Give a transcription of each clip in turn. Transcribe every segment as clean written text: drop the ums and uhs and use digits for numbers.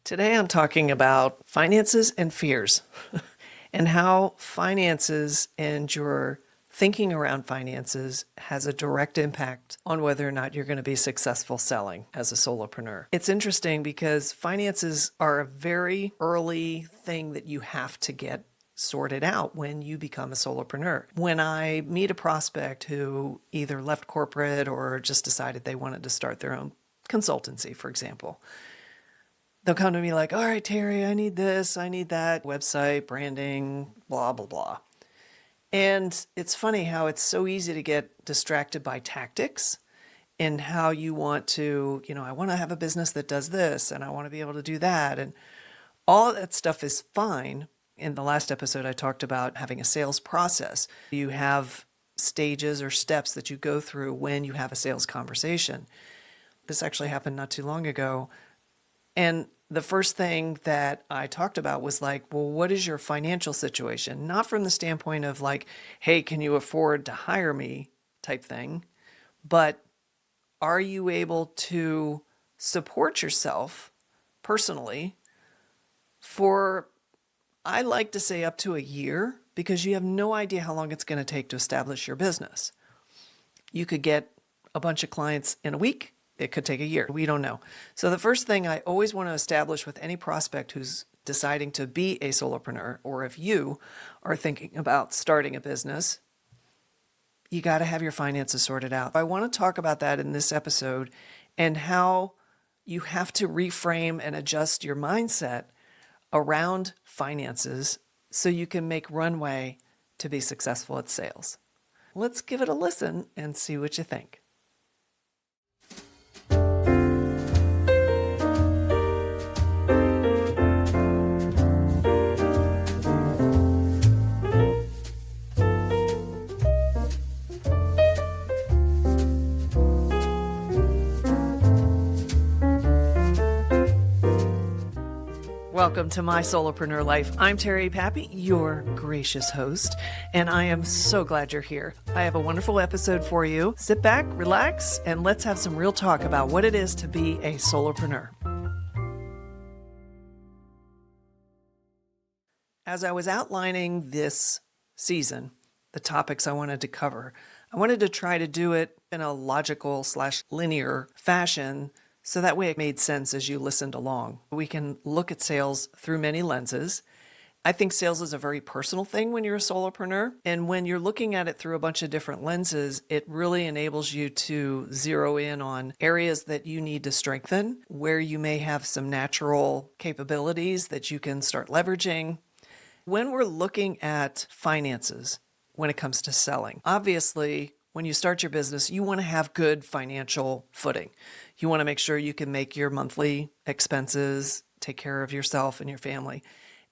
Today I'm talking about finances and fears and how finances and your thinking around finances has a direct impact on whether or not you're going to be successful selling as a solopreneur. It's interesting because finances are a very early thing that you have to get sorted out when you become a solopreneur. When I meet a prospect who either left corporate or just decided they wanted to start their own consultancy, for example, they'll come to me like, all right, Terry, I need this, I need that, website, branding, blah, blah, blah. And it's funny how it's so easy to get distracted by tactics and how you want to, I want to have a business that does this and I want to be able to do that. And all of that stuff is fine. In the last episode, I talked about having a sales process. You have stages or steps that you go through when you have a sales conversation. This actually happened not too long ago. And the first thing that I talked about was like, well, what is your financial situation? Not from the standpoint of like, hey, can you afford to hire me type thing, but are you able to support yourself personally for, I like to say up to a year, because you have no idea how long it's going to take to establish your business. You could get a bunch of clients in a week. It could take a year. We don't know. So the first thing I always want to establish with any prospect who's deciding to be a solopreneur, or if you are thinking about starting a business, you got to have your finances sorted out. I want to talk about that in this episode and how you have to reframe and adjust your mindset around finances so you can make runway to be successful at sales. Let's give it a listen and see what you think. Welcome to My Solopreneur Life. I'm Terry Pappy, your gracious host, and I am so glad you're here. I have a wonderful episode for you. Sit back, relax, and let's have some real talk about what it is to be a solopreneur. As I was outlining this season, the topics I wanted to cover, I wanted to try to do it in a logical/linear fashion so that way it made sense as you listened along. We can look at sales through many lenses. I think sales is a very personal thing when you're a solopreneur. And when you're looking at it through a bunch of different lenses, it really enables you to zero in on areas that you need to strengthen, where you may have some natural capabilities that you can start leveraging. When we're looking at finances, when it comes to selling, obviously, when you start your business, you want to have good financial footing. You want to make sure you can make your monthly expenses, take care of yourself and your family.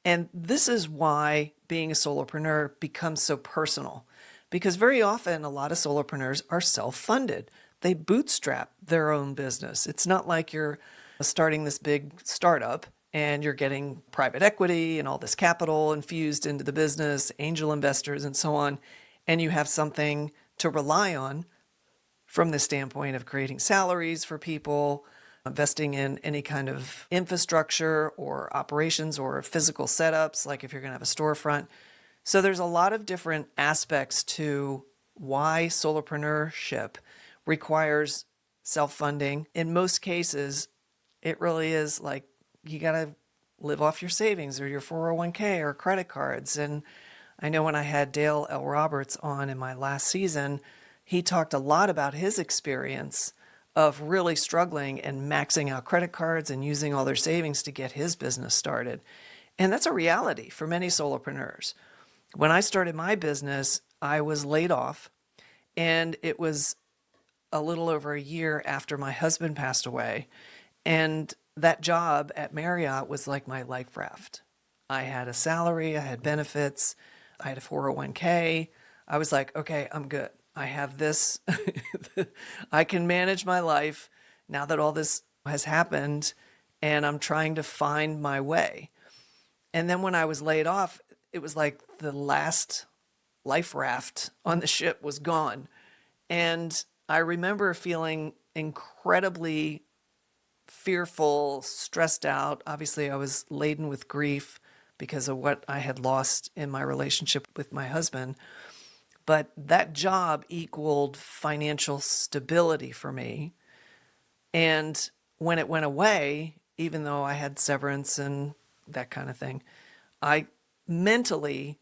And this is why being a solopreneur becomes so personal, because very often a lot of solopreneurs are self-funded. They bootstrap their own business. It's not like you're starting this big startup and you're getting private equity and all this capital infused into the business, angel investors and so on, and you have something to rely on from the standpoint of creating salaries for people, investing in any kind of infrastructure or operations or physical setups, like if you're going to have a storefront. So there's a lot of different aspects to why solopreneurship requires self-funding. In most cases, it really is like you got to live off your savings or your 401k or credit cards. And I know when I had Dale L. Roberts on in my last season, he talked a lot about his experience of really struggling and maxing out credit cards and using all their savings to get his business started. And that's a reality for many solopreneurs. When I started my business, I was laid off, and it was a little over a year after my husband passed away. And that job at Marriott was like my life raft. I had a salary, I had benefits, I had a 401k. I was like, okay, I'm good. I have this. I can manage my life now that all this has happened, and I'm trying to find my way. And then when I was laid off, it was like the last life raft on the ship was gone. And I remember feeling incredibly fearful, stressed out. Obviously, I was laden with grief because of what I had lost in my relationship with my husband. But that job equaled financial stability for me. And when it went away, even though I had severance and that kind of thing, I mentally,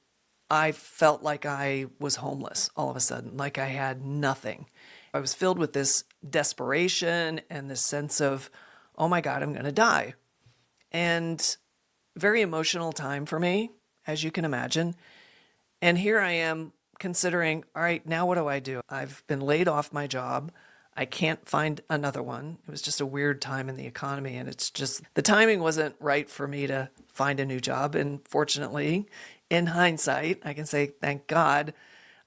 I felt like I was homeless all of a sudden, like I had nothing. I was filled with this desperation and this sense of, oh my God, I'm going to die. And very emotional time for me, as you can imagine. And here I am considering, all right, now what do I do? I've been laid off my job. I can't find another one. It was just a weird time in the economy. And it's just, the timing wasn't right for me to find a new job. And fortunately, in hindsight, I can say, thank God,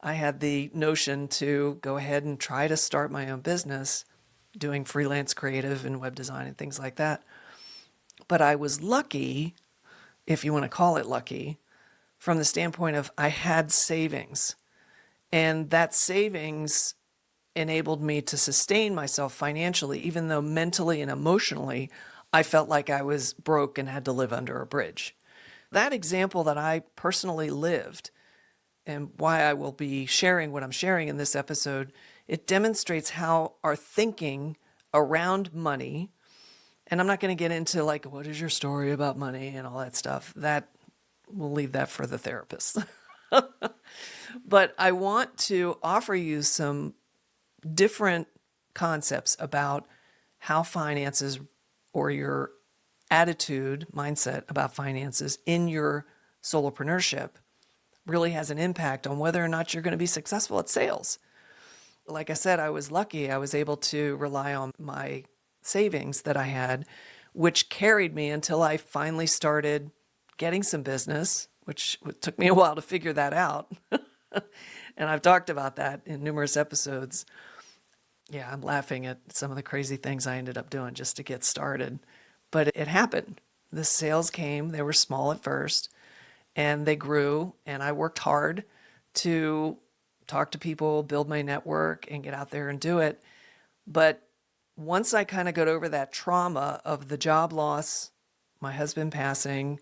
I had the notion to go ahead and try to start my own business doing freelance creative and web design and things like that. But I was lucky, if you want to call it lucky, from the standpoint of I had savings. And that savings enabled me to sustain myself financially, even though mentally and emotionally, I felt like I was broke and had to live under a bridge. That example that I personally lived, and why I will be sharing what I'm sharing in this episode, it demonstrates how our thinking around money, and I'm not going to get into like, what is your story about money and all that stuff. That we'll leave that for the therapist. But I want to offer you some different concepts about how finances or your attitude, mindset about finances in your solopreneurship really has an impact on whether or not you're going to be successful at sales. Like I said, I was lucky. I was able to rely on my savings that I had, which carried me until I finally started getting some business, which took me a while to figure that out. And I've talked about that in numerous episodes. Yeah, I'm laughing at some of the crazy things I ended up doing just to get started. But it happened. The sales came. They were small at first, and they grew. And I worked hard to talk to people, build my network, and get out there and do it. But once I kind of got over that trauma of the job loss, my husband passing,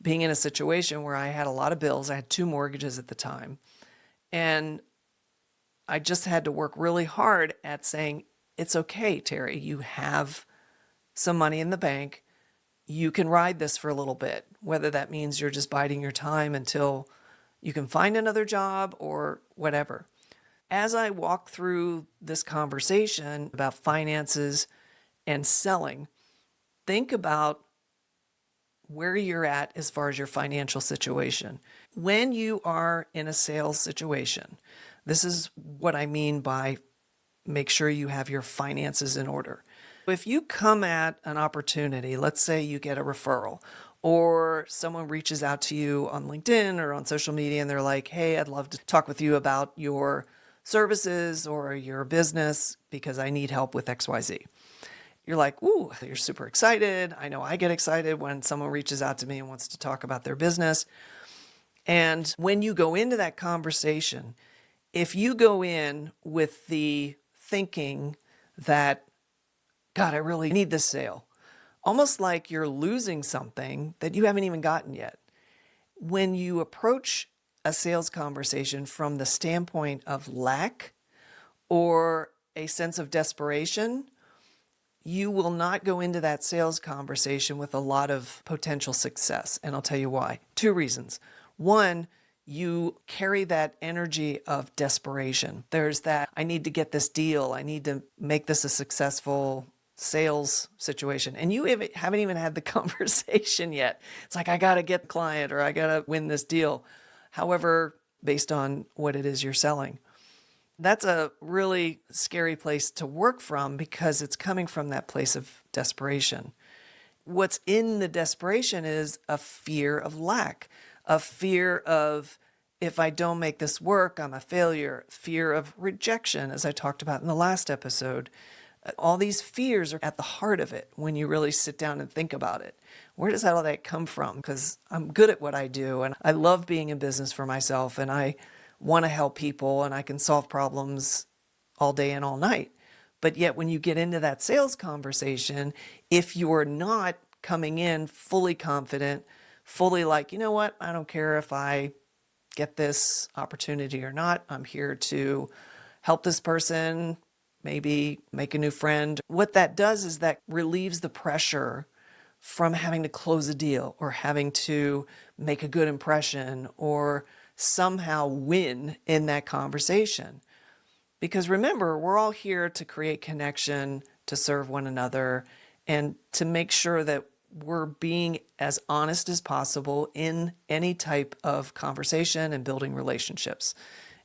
being in a situation where I had a lot of bills, I had 2 mortgages at the time. And I just had to work really hard at saying, it's okay, Terry, you have some money in the bank. You can ride this for a little bit, whether that means you're just biding your time until you can find another job or whatever. As I walk through this conversation about finances and selling, think about where you're at as far as your financial situation. When you are in a sales situation, this is what I mean by make sure you have your finances in order. If you come at an opportunity, let's say you get a referral or someone reaches out to you on LinkedIn or on social media and they're like, hey, I'd love to talk with you about your services or your business because I need help with XYZ. You're like, ooh, you're super excited. I know I get excited when someone reaches out to me and wants to talk about their business. And when you go into that conversation, if you go in with the thinking that, God, I really need this sale, almost like you're losing something that you haven't even gotten yet. When you approach a sales conversation from the standpoint of lack or a sense of desperation, you will not go into that sales conversation with a lot of potential success. And I'll tell you why. 2 reasons. One, you carry that energy of desperation. There's that, I need to get this deal. I need to make this a successful sales situation. And you haven't even had the conversation yet. It's like, I got to get the client or I got to win this deal. However, based on what it is you're selling. That's a really scary place to work from because it's coming from that place of desperation. What's in the desperation is a fear of lack, a fear of if I don't make this work, I'm a failure, fear of rejection, as I talked about in the last episode. All these fears are at the heart of it when you really sit down and think about it. Where does all that come from? Because I'm good at what I do and I love being in business for myself and I want to help people and I can solve problems all day and all night. But yet when you get into that sales conversation, if you're not coming in fully confident, fully like, you know what, I don't care if I get this opportunity or not. I'm here to help this person, maybe make a new friend. What that does is that relieves the pressure from having to close a deal or having to make a good impression or somehow win in that conversation. Because remember, we're all here to create connection, to serve one another, and to make sure that we're being as honest as possible in any type of conversation and building relationships.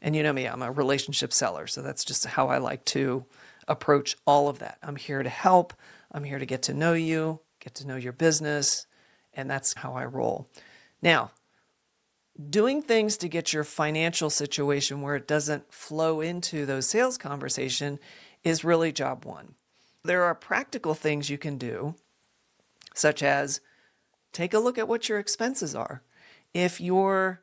And you know me, I'm a relationship seller, so that's just how I like to approach all of that. I'm here to help. I'm here to get to know you, get to know your business, and that's how I roll. Now, doing things to get your financial situation where it doesn't flow into those sales conversation is really job one. There are practical things you can do, such as take a look at what your expenses are. If you're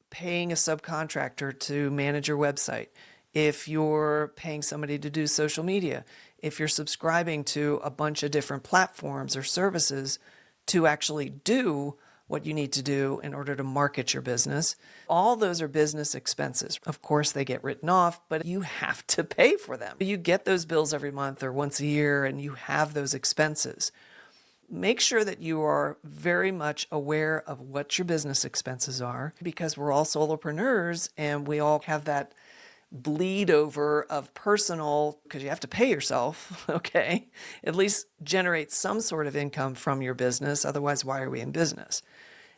paying a subcontractor to manage your website, if you're paying somebody to do social media, if you're subscribing to a bunch of different platforms or services to actually do what you need to do in order to market your business, all those are business expenses. Of course, they get written off, but you have to pay for them. You get those bills every month or once a year, and you have those expenses. Make sure that you are very much aware of what your business expenses are, because we're all solopreneurs and we all have that bleed over of personal, because you have to pay yourself, okay? At least generate some sort of income from your business. Otherwise, why are we in business?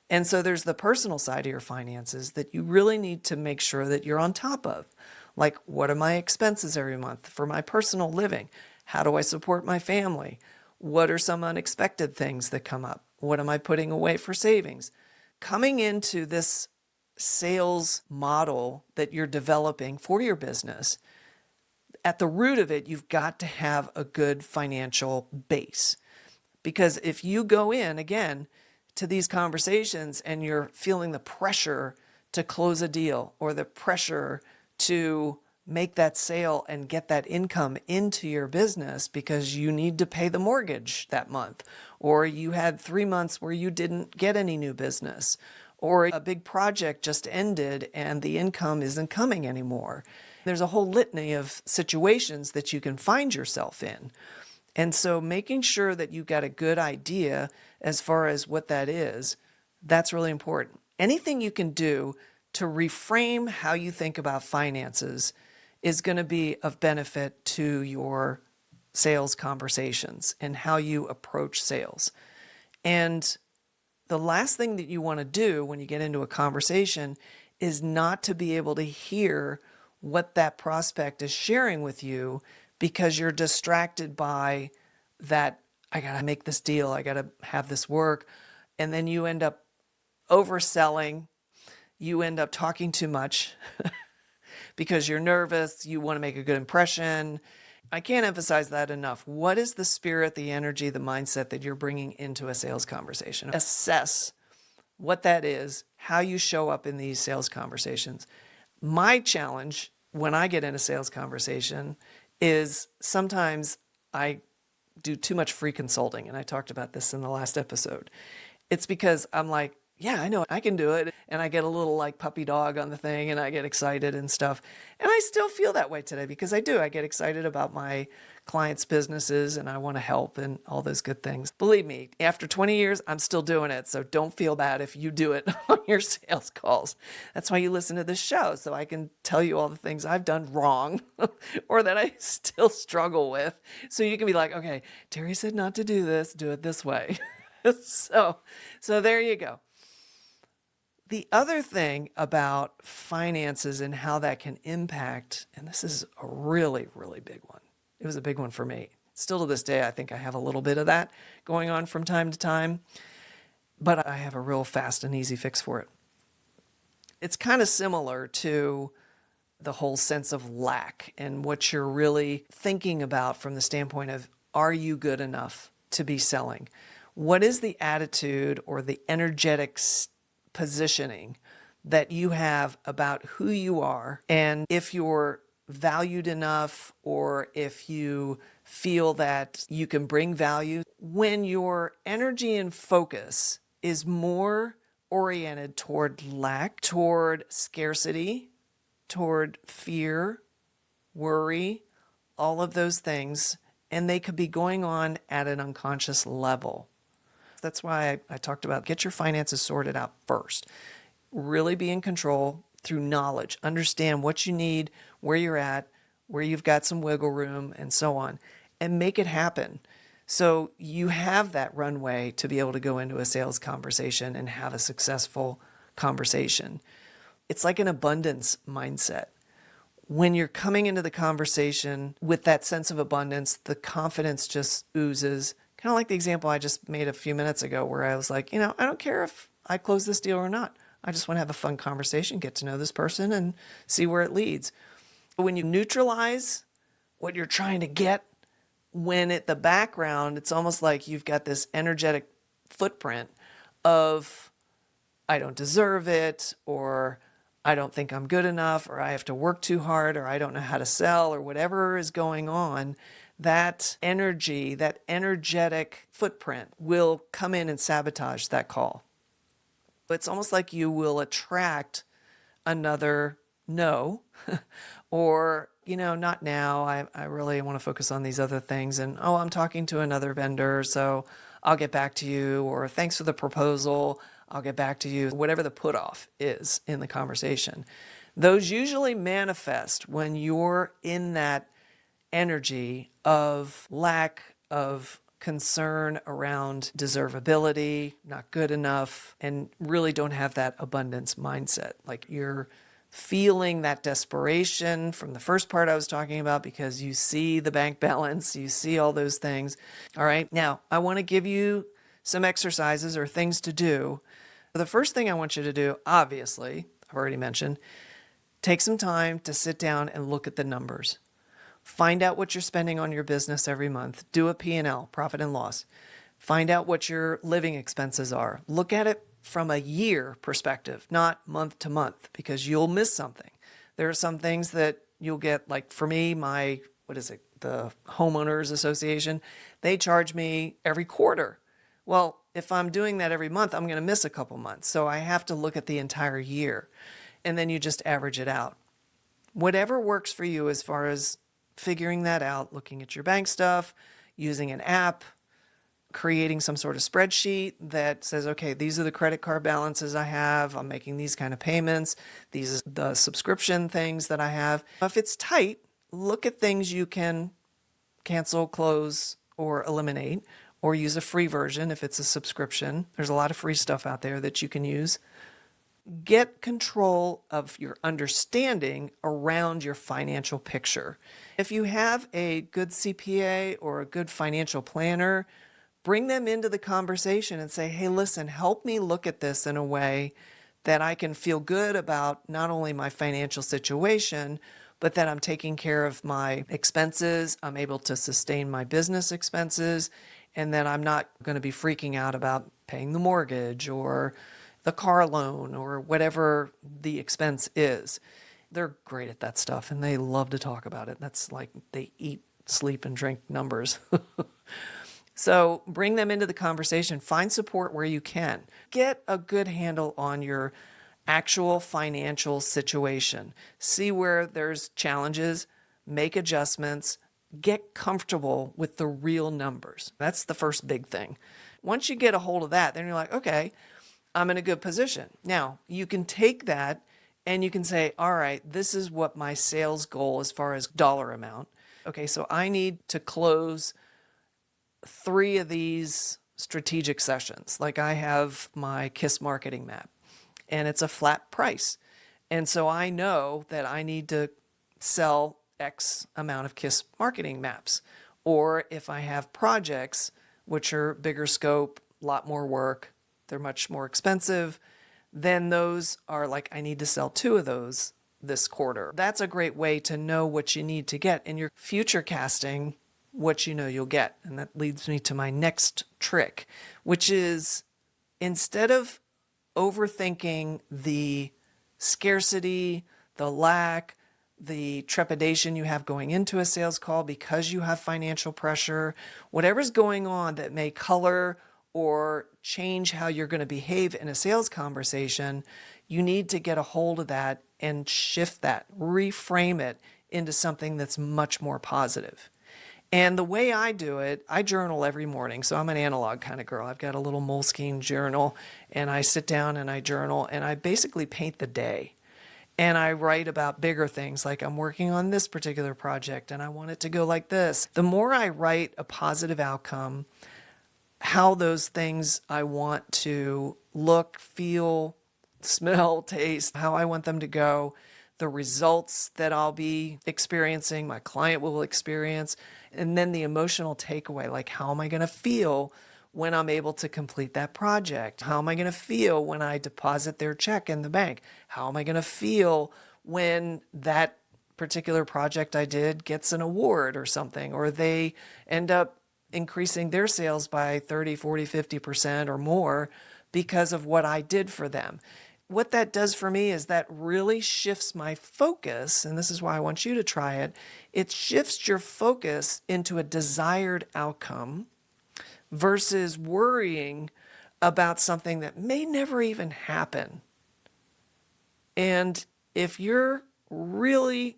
And so there's the personal side of your finances that you really need to make sure that you're on top of. Like, what are my expenses every month for my personal living? How do I support my family? What are some unexpected things that come up? What am I putting away for savings? Coming into this sales model that you're developing for your business, at the root of it, you've got to have a good financial base. Because if you go in, again, to these conversations and you're feeling the pressure to close a deal or the pressure to make that sale and get that income into your business because you need to pay the mortgage that month, or you had 3 months where you didn't get any new business, or a big project just ended and the income isn't coming anymore. There's a whole litany of situations that you can find yourself in. And so making sure that you got a good idea as far as what that is, that's really important. Anything you can do to reframe how you think about finances is going to be of benefit to your sales conversations and how you approach sales. And the last thing that you want to do when you get into a conversation is not to be able to hear what that prospect is sharing with you because you're distracted by that, I got to make this deal, I got to have this work. And then you end up overselling, you end up talking too much because you're nervous, you want to make a good impression. I can't emphasize that enough. What is the spirit, the energy, the mindset that you're bringing into a sales conversation? Assess what that is, how you show up in these sales conversations. My challenge when I get in a sales conversation is sometimes I do too much free consulting, and I talked about this in the last episode. It's because I'm like, yeah, I know I can do it. And I get a little like puppy dog on the thing and I get excited and stuff. And I still feel that way today because I do. I get excited about my clients' businesses and I want to help and all those good things. Believe me, after 20 years, I'm still doing it. So don't feel bad if you do it on your sales calls. That's why you listen to this show, so I can tell you all the things I've done wrong or that I still struggle with. So you can be like, okay, Terry said not to do this, do it this way. So there you go. The other thing about finances and how that can impact, and this is a really, really big one. It was a big one for me. Still to this day, I think I have a little bit of that going on from time to time, but I have a real fast and easy fix for it. It's kind of similar to the whole sense of lack and what you're really thinking about from the standpoint of, are you good enough to be selling? What is the attitude or the energetic positioning that you have about who you are? And if you're valued enough or if you feel that you can bring value. When your energy and focus is more oriented toward lack, toward scarcity, toward fear, worry, all of those things, and they could be going on at an unconscious level. That's why I talked about get your finances sorted out first. Really be in control through knowledge. Understand what you need, where you're at, where you've got some wiggle room, and so on, and make it happen. So you have that runway to be able to go into a sales conversation and have a successful conversation. It's like an abundance mindset. When you're coming into the conversation with that sense of abundance, the confidence just oozes. Kind of like the example I just made a few minutes ago where I was like, I don't care if I close this deal or not. I just want to have a fun conversation, get to know this person and see where it leads. But when you neutralize what you're trying to get, when at the background, it's almost like you've got this energetic footprint of, I don't deserve it, or I don't think I'm good enough, or I have to work too hard, or I don't know how to sell, or whatever is going on, that energy, that energetic footprint will come in and sabotage that call. It's almost like you will attract another no, or, not now. I really want to focus on these other things. And, I'm talking to another vendor, so I'll get back to you. Or thanks for the proposal. I'll get back to you. Whatever the put off is in the conversation. Those usually manifest when you're in that energy of lack of concern around deservability, not good enough, and really don't have that abundance mindset. Like you're feeling that desperation from the first part I was talking about because you see the bank balance, you see all those things. All right, now I want to give you some exercises or things to do. The first thing I want you to do, obviously, I've already mentioned, take some time to sit down and look at the numbers. Find out what you're spending on your business every month. Do a P&L, profit and loss. Find out what your living expenses are. Look at it from a year perspective, not month to month, because you'll miss something. There are some things that you'll get, like for me, the homeowners association, they charge me every quarter. Well, if I'm doing that every month, I'm going to miss a couple months. So I have to look at the entire year, and then you just average it out. Whatever works for you as far as figuring that out, looking at your bank stuff, using an app, creating some sort of spreadsheet that says, okay, these are the credit card balances I have. I'm making these kind of payments. These are the subscription things that I have. If it's tight, look at things you can cancel, close, or eliminate, or use a free version if it's a subscription. There's a lot of free stuff out there that you can use. Get control of your understanding around your financial picture. If you have a good CPA or a good financial planner, bring them into the conversation and say, hey, listen, help me look at this in a way that I can feel good about not only my financial situation, but that I'm taking care of my expenses, I'm able to sustain my business expenses, and that I'm not going to be freaking out about paying the mortgage or the car loan or whatever the expense is. They're great at that stuff and they love to talk about it. That's like they eat, sleep, and drink numbers. So bring them into the conversation. Find support where you can. Get a good handle on your actual financial situation. See where there's challenges, make adjustments, get comfortable with the real numbers. That's the first big thing. Once you get a hold of that, then you're like, okay, I'm in a good position. Now, you can take that and you can say, all right, this is what my sales goal as far as dollar amount. Okay, so I need to close 3 of these strategic sessions. Like I have my KISS marketing map and it's a flat price. And so I know that I need to sell X amount of KISS marketing maps. Or if I have projects, which are bigger scope, a lot more work, they're much more expensive, then those are like, I need to sell 2 of those this quarter. That's a great way to know what you need to get in your future casting, what you know you'll get. And that leads me to my next trick, which is instead of overthinking the scarcity, the lack, the trepidation you have going into a sales call because you have financial pressure, whatever's going on that may color or change how you're going to behave in a sales conversation, you need to get a hold of that and shift that, reframe it into something that's much more positive. And the way I do it, I journal every morning. So I'm an analog kind of girl. I've got a little Moleskine journal, and I sit down and I journal, and I basically paint the day. And I write about bigger things, like I'm working on this particular project and I want it to go like this. The more I write a positive outcome, how those things I want to look, feel, smell, taste, how I want them to go, the results that I'll be experiencing, my client will experience, and then the emotional takeaway, like how am I going to feel when I'm able to complete that project? How am I going to feel when I deposit their check in the bank? How am I going to feel when that particular project I did gets an award or something, or they end up increasing their sales by 30, 40, 50% or more because of what I did for them? What that does for me is that really shifts my focus, and this is why I want you to try it. It shifts your focus into a desired outcome versus worrying about something that may never even happen. And if you're really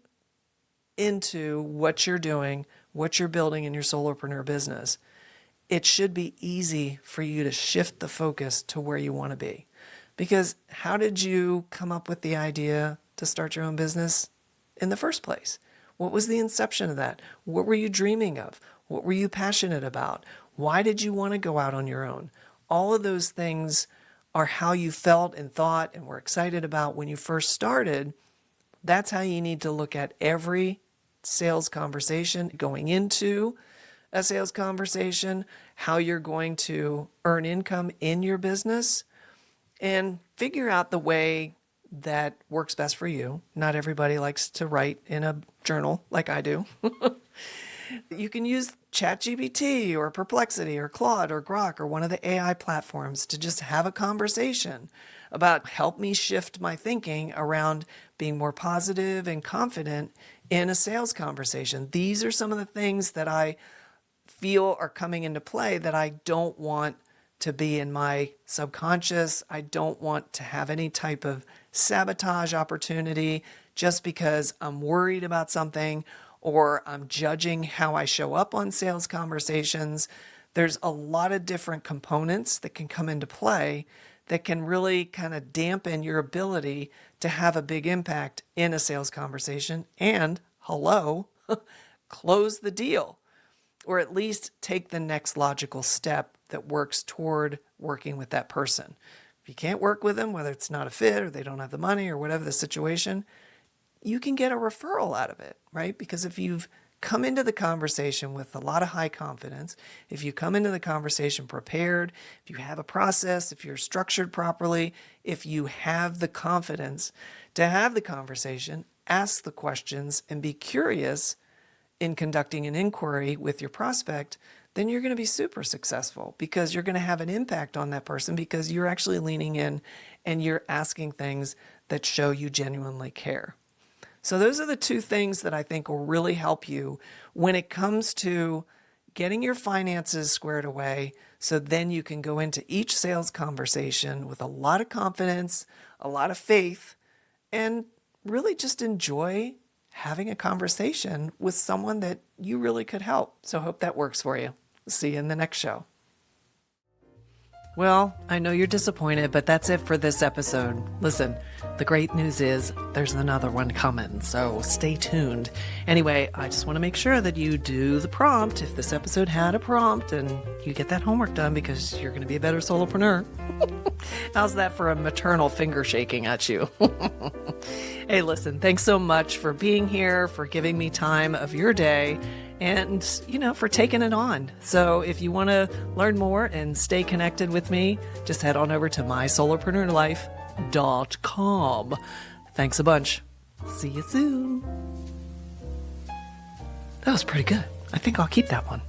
into what you're doing, what you're building in your solopreneur business, it should be easy for you to shift the focus to where you want to be. Because how did you come up with the idea to start your own business in the first place? What was the inception of that? What were you dreaming of? What were you passionate about? Why did you want to go out on your own? All of those things are how you felt and thought and were excited about when you first started. That's how you need to look at every sales conversation, going into a sales conversation, how you're going to earn income in your business, and figure out the way that works best for you. Not everybody likes to write in a journal like I do. You can use ChatGPT or Perplexity or Claude or Grok or one of the AI platforms to just have a conversation about help me shift my thinking around being more positive and confident in a sales conversation. These are some of the things that I feel are coming into play that I don't want to be in my subconscious. I don't want to have any type of sabotage opportunity just because I'm worried about something or I'm judging how I show up on sales conversations. There's a lot of different components that can come into play that can really kind of dampen your ability to have a big impact in a sales conversation and, close the deal, or at least take the next logical step that works toward working with that person. If you can't work with them, whether it's not a fit or they don't have the money or whatever the situation, you can get a referral out of it, right? Because if you've come into the conversation with a lot of high confidence, if you come into the conversation prepared, if you have a process, if you're structured properly, if you have the confidence to have the conversation, ask the questions, and be curious in conducting an inquiry with your prospect, then you're going to be super successful because you're going to have an impact on that person because you're actually leaning in and you're asking things that show you genuinely care. So those are the two things that I think will really help you when it comes to getting your finances squared away, so then you can go into each sales conversation with a lot of confidence, a lot of faith, and really just enjoy having a conversation with someone that you really could help. So I hope that works for you. See you in the next show. Well, I know you're disappointed, but that's it for this episode. Listen, the great news is there's another one coming, so stay tuned. Anyway, I just want to make sure that you do the prompt. If this episode had a prompt, and you get that homework done because you're going to be a better solopreneur. How's that for a maternal finger shaking at you? Hey, listen, thanks so much for being here, for giving me time of your day, and, for taking it on. So if you want to learn more and stay connected with me, just head on over to mysolopreneurlife.com. Thanks a bunch. See you soon. That was pretty good. I think I'll keep that one.